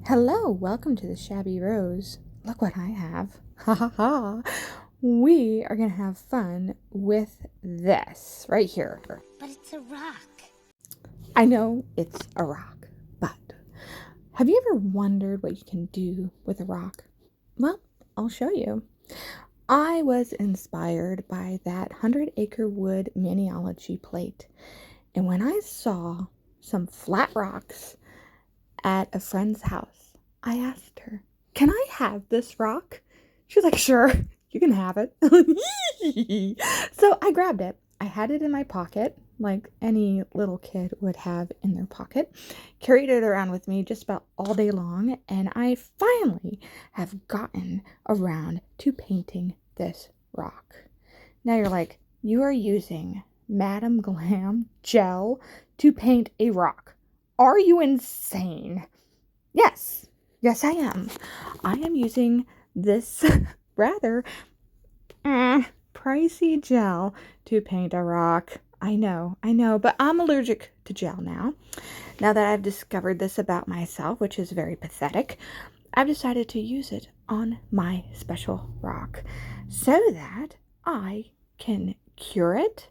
Hello, welcome to the Shabby Rose. Look what I have. Ha ha ha. We are going to have fun with this right here. But it's a rock. I know it's a rock, but have you ever wondered what you can do with a rock? Well, I'll show you. I was inspired by that 100-acre wood Maniology plate. And when I saw some flat rocks at a friend's house, I asked her, "Can I have this rock?" She was like, "Sure, you can have it." So I grabbed it. I had it in my pocket, like any little kid would have in their pocket. Carried it around with me just about all day long, and I finally have gotten around to painting this rock. Now you're like, you are using Madam Glam gel to paint a rock. Are you insane? Yes, I am. I am using this rather pricey gel to paint a rock. I know, but I'm allergic to gel now. Now that I've discovered this about myself, which is very pathetic, I've decided to use it on my special rock so that I can cure it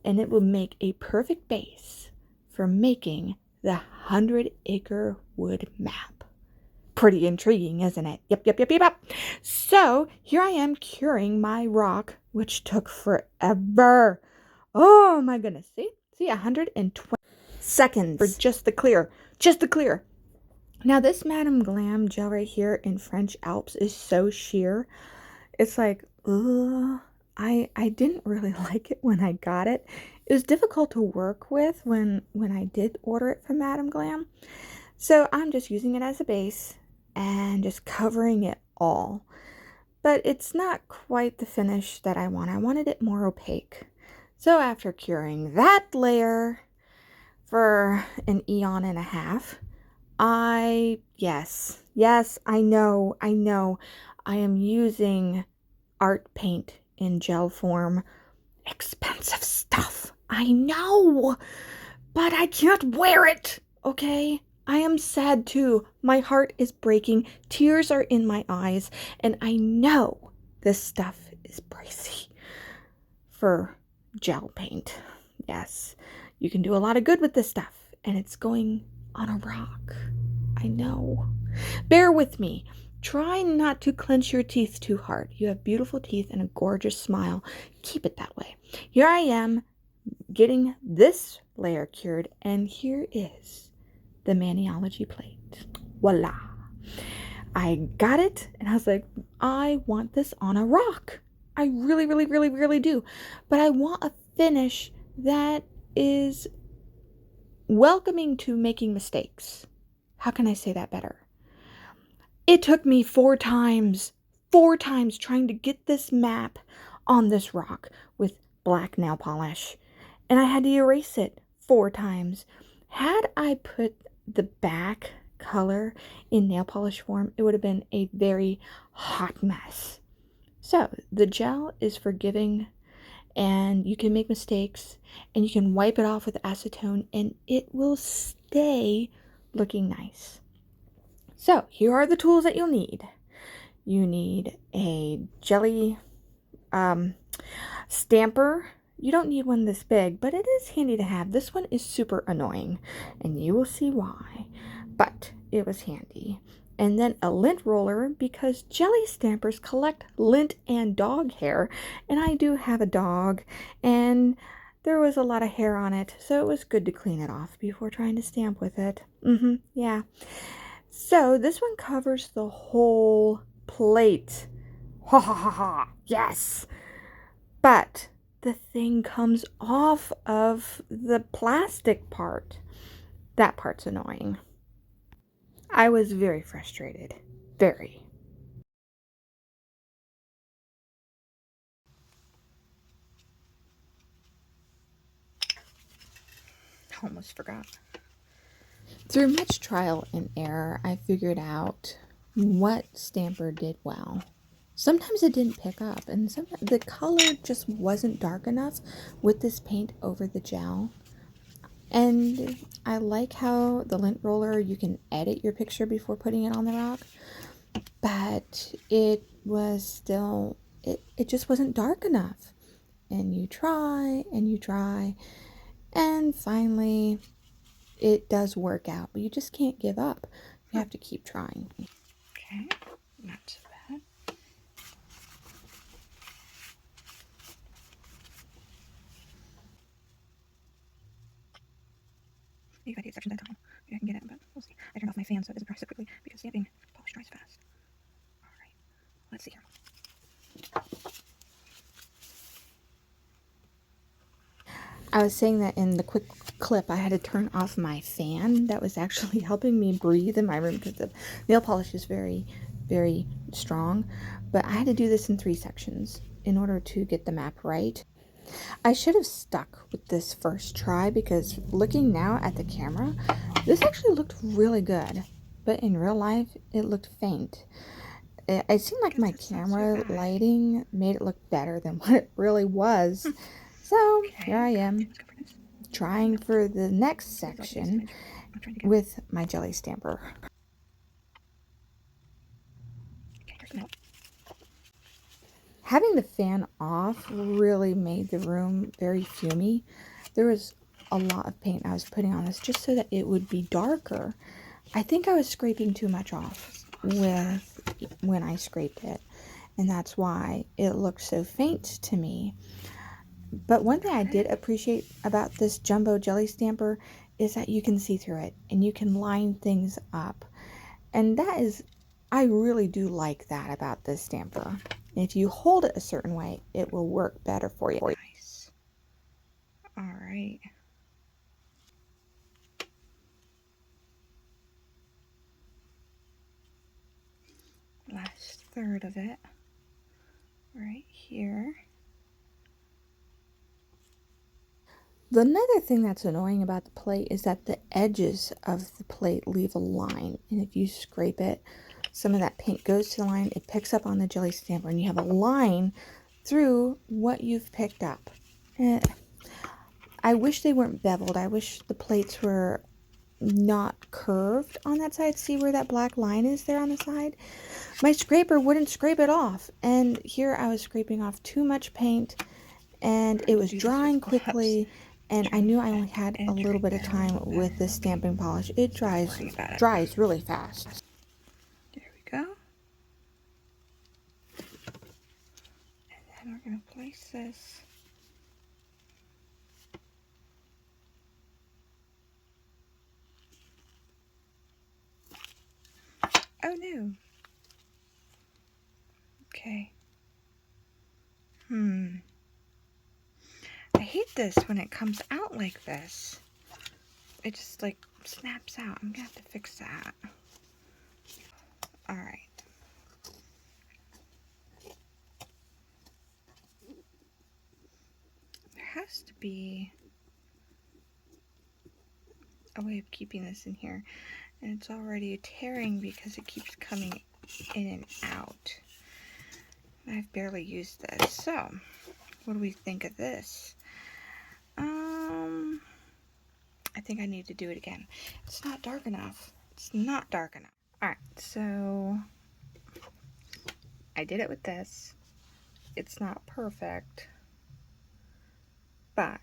and it will make a perfect base for making the 100-acre wood map. Pretty intriguing, isn't it? Yep. So here I am curing my rock, which took forever. Oh my goodness. See, 120 seconds for just the clear. Now this Madam Glam gel right here in French Alps is so sheer. It's like, ugh. I didn't really like it when I got it. It was difficult to work with when I did order it from Madam Glam. So I'm just using it as a base and just covering it all. But it's not quite the finish that I want. I wanted it more opaque. So after curing that layer for an eon and a half, yes, I know, I am using art paint in gel form. Expensive stuff, I know, but I can't wear it, okay? I am sad too. My heart is breaking. Tears are in my eyes. And I know this stuff is pricey for gel paint. Yes, you can do a lot of good with this stuff. And it's going on a rock. I know. Bear with me. Try not to clench your teeth too hard. You have beautiful teeth and a gorgeous smile. Keep it that way. Here I am getting this layer cured. And here is the Maniology plate. Voila. I got it and I was like, I want this on a rock. I really do. But I want a finish that is welcoming to making mistakes. How can I say that better? It took me 4 times trying to get this map on this rock with black nail polish. And I had to erase it 4 times. Had I put the back color in nail polish form, it would have been a very hot mess. So the gel is forgiving and you can make mistakes and you can wipe it off with acetone and it will stay looking nice. So here are the tools that you'll need. You need a jelly stamper. You don't need one this big, but it is handy to have. This one is super annoying, and you will see why, but it was handy. And then a lint roller, because jelly stampers collect lint and dog hair, and I do have a dog, and there was a lot of hair on it, so it was good to clean it off before trying to stamp with it. Yeah. So this one covers the whole plate. Ha ha ha ha. Yes. But the thing comes off of the plastic part. That part's annoying. I was very frustrated. Very. Almost forgot. Through much trial and error, I figured out what stamper did well. Sometimes it didn't pick up, and sometimes the color just wasn't dark enough with this paint over the gel. And I like how the lint roller, you can edit your picture before putting it on the rock, but it was still, it just wasn't dark enough. And you try and you try, and finally it does work out, but you just can't give up. You have to keep trying. Okay, not so bad. Maybe if I take sections at a time, maybe I can get it, but we'll see. I turned off my fan so it doesn't dry so quickly because stamping polish dries fast. Alright, let's see here. I was saying that in the quick clip I had to turn off my fan that was actually helping me breathe in my room because the nail polish is very, very strong. But I had to do this in 3 sections in order to get the map right. I should have stuck with this first try because looking now at the camera, this actually looked really good. But in real life, it looked faint. It seemed like my camera lighting made it look better than what it really was. So here I am, trying for the next section with my jelly stamper. Having the fan off really made the room very fumey. There was a lot of paint I was putting on this just so that it would be darker. I think I was scraping too much off when I scraped it, and that's why it looked so faint to me. But one thing I did appreciate about this jumbo jelly stamper is that you can see through it and you can line things up. And that is, I really do like that about this stamper. If you hold it a certain way, it will work better for you. Nice. All right. Last third of it right here. Another thing that's annoying about the plate is that the edges of the plate leave a line, and if you scrape it, some of that paint goes to the line, it picks up on the jelly stamper, and you have a line through what you've picked up. I wish they weren't beveled. I wish the plates were not curved on that side. See where that black line is there on the side? My scraper wouldn't scrape it off, and here I was scraping off too much paint, and it was drying quickly, and I knew I only had a little bit of time with this stamping polish. It dries really fast. There we go. And then we're going to place this oh no. Okay. I hate this when it comes out like this. It just like snaps out. I'm gonna have to fix that. Alright. There has to be a way of keeping this in here. And it's already tearing because it keeps coming in and out. I've barely used this. So, what do we think of this? I think I need to do it again. It's not dark enough. It's not dark enough. Alright, so I did it with this. It's not perfect, but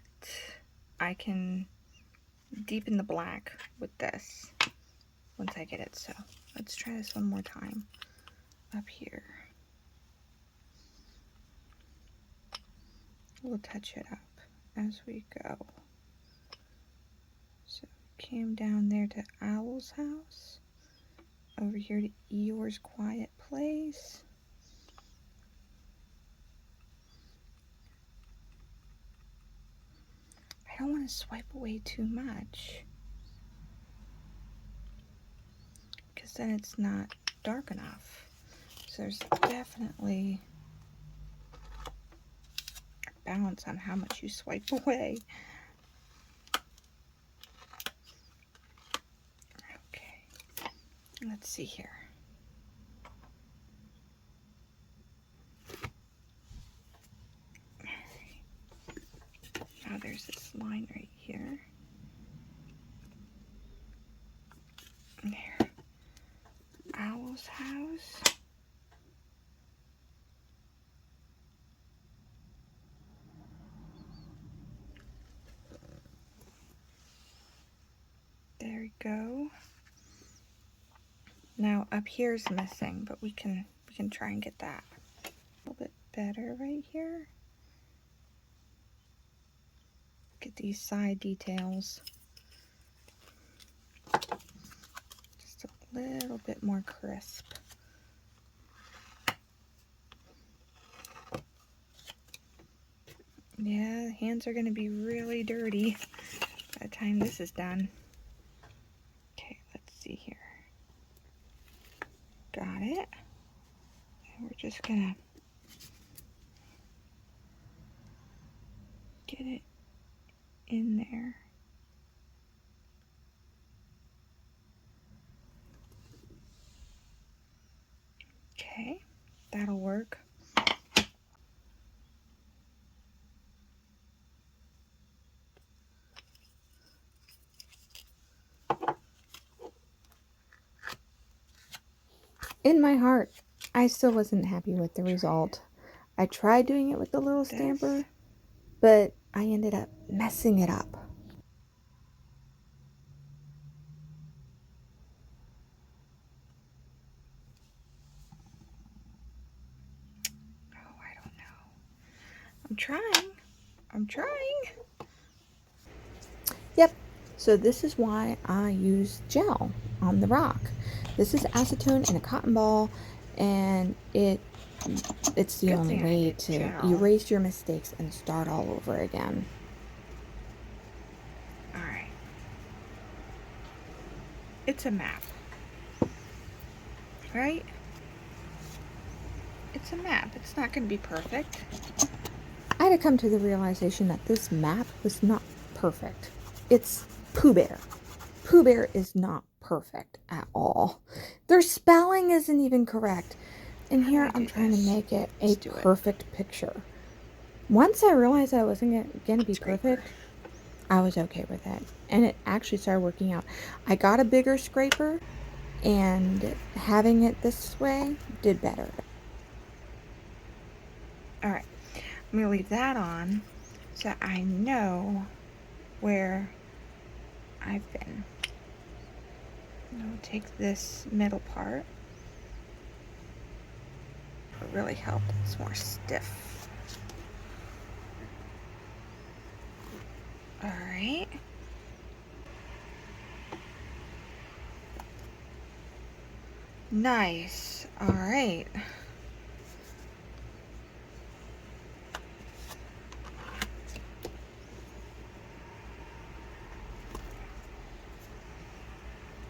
I can deepen the black with this once I get it. So let's try this one more time up here. We'll touch it up as we go. So came down there to Owl's house, over here to Eeyore's quiet place. I don't want to swipe away too much, because then it's not dark enough. So there's definitely a balance on how much you swipe away. Okay, let's see here. Now there's this line right here. doll's house. There we go. Now up here's missing, but we can try and get that a little bit better right here. Get these side details just a little bit more crisp. Yeah, the hands are going to be really dirty by the time this is done. Okay, let's see here. Got it. And we're just going to get it in there. Okay, that'll work. In my heart, I still wasn't happy with the result. I tried doing it with the little stamper, but I ended up messing it up. Oh, I don't know. I'm trying. Yep, so this is why I use gel on the rock. This is acetone in a cotton ball, and it's the only way to erase your mistakes and start all over again. All right. It's a map, right? It's a map. It's not going to be perfect. I had to come to the realization that this map was not perfect. It's Pooh Bear. Pooh Bear is not perfect at all. Their spelling isn't even correct. And here I'm trying to make it a perfect picture. Once I realized I wasn't going to be perfect, I was okay with it. And it actually started working out. I got a bigger scraper, and having it this way did better. Alright, I'm going to leave that on so I know where I've been. I'll take this middle part. It really helped. It's more stiff. Alright. Nice. Alright.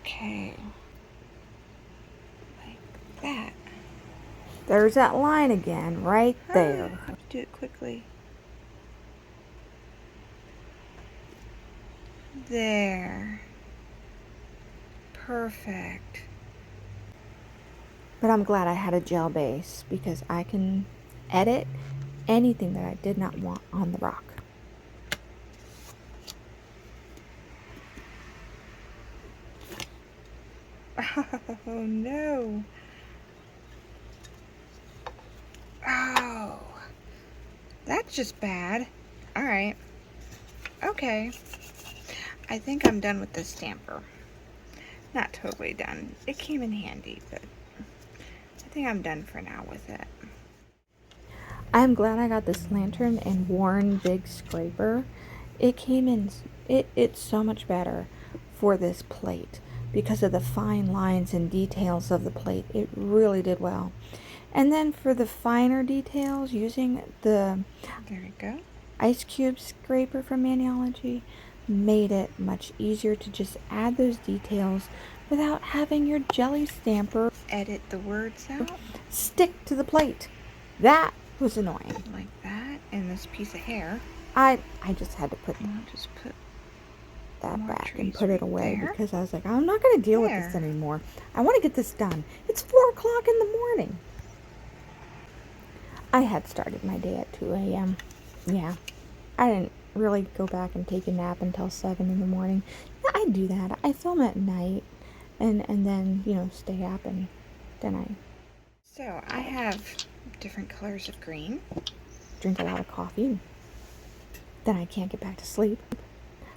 Okay. Like that. There's that line again, right there. I have to do it quickly. There. Perfect. But I'm glad I had a gel base because I can edit anything that I did not want on the rock. Oh no. Oh. That's just bad. Alright. Okay. I think I'm done with this stamper. Not totally done. It came in handy, but I think I'm done for now with it. I'm glad I got this lantern and worn big scraper. It came in, it's so much better for this plate because of the fine lines and details of the plate. It really did well. And then for the finer details, using the there we go ice cube scraper from Maniology made it much easier to just add those details without having your jelly stamper edit the words out, stick to the plate. That was annoying. Like that, and this piece of hair. I just had to put that back and put it away because I was like, I'm not going to deal with this anymore. I want to get this done. It's 4 o'clock in the morning. I had started my day at 2 a.m. Yeah, I didn't really go back and take a nap until 7 in the morning. Yeah, I do that. I film at night and then, stay up and don't I? So I have different colors of green. Drink a lot of coffee. Then I can't get back to sleep.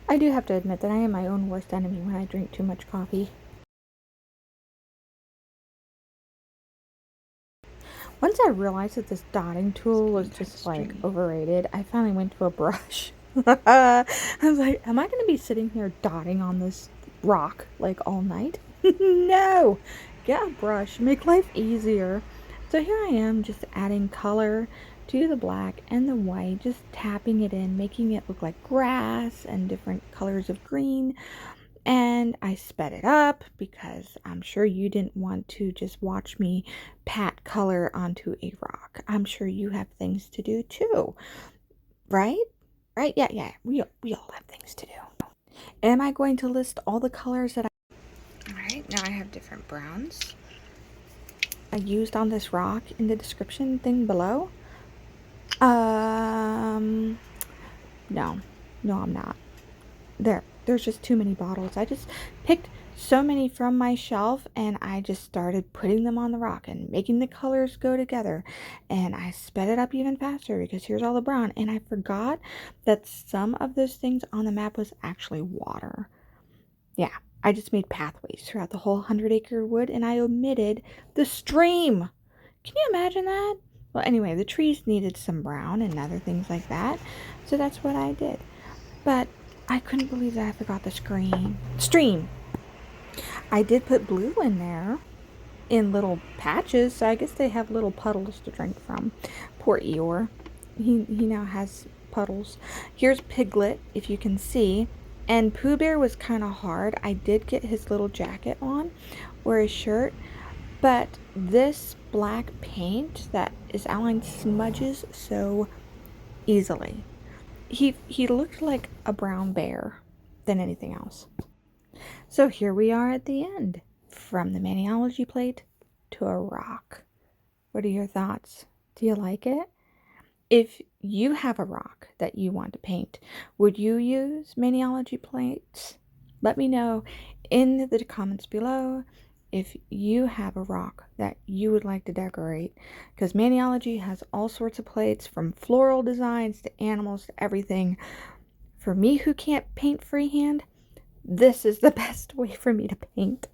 I do have to admit that I am my own worst enemy when I drink too much coffee. Once I realized that this dotting tool was just like overrated, I finally went to a brush. I was like, am I going to be sitting here dotting on this rock like all night? No! Get a brush, make life easier. So here I am just adding color to the black and the white, just tapping it in, making it look like grass and different colors of green. And I sped it up because I'm sure you didn't want to just watch me pat color onto a rock. I'm sure you have things to do too, right? Right? Yeah. We all have things to do. Am I going to list all the colors that All right, now I have different browns I used on this rock in the description thing below? No. No, I'm not. There's just too many bottles. I just picked so many from my shelf and I just started putting them on the rock and making the colors go together, and I sped it up even faster because here's all the brown, and I forgot that some of those things on the map was actually water. Yeah, I just made pathways throughout the whole 100-acre wood and I omitted the stream. Can you imagine that? Well, anyway, the trees needed some brown and other things like that, so that's what I did. But I couldn't believe that I forgot the stream. I did put blue in there in little patches, so I guess they have little puddles to drink from. Poor Eeyore. He now has puddles. Here's Piglet, if you can see. And Pooh Bear was kind of hard. I did get his little jacket on or his shirt, but this black paint that is outlined smudges so easily. He looked like a brown bear than anything else. So here we are at the end. From the Maniology plate to a rock. What are your thoughts? Do you like it? If you have a rock that you want to paint, would you use Maniology plates? Let me know in the comments below if you have a rock that you would like to decorate, because Maniology has all sorts of plates, from floral designs to animals to everything. For me, who can't paint freehand, this is the best way for me to paint.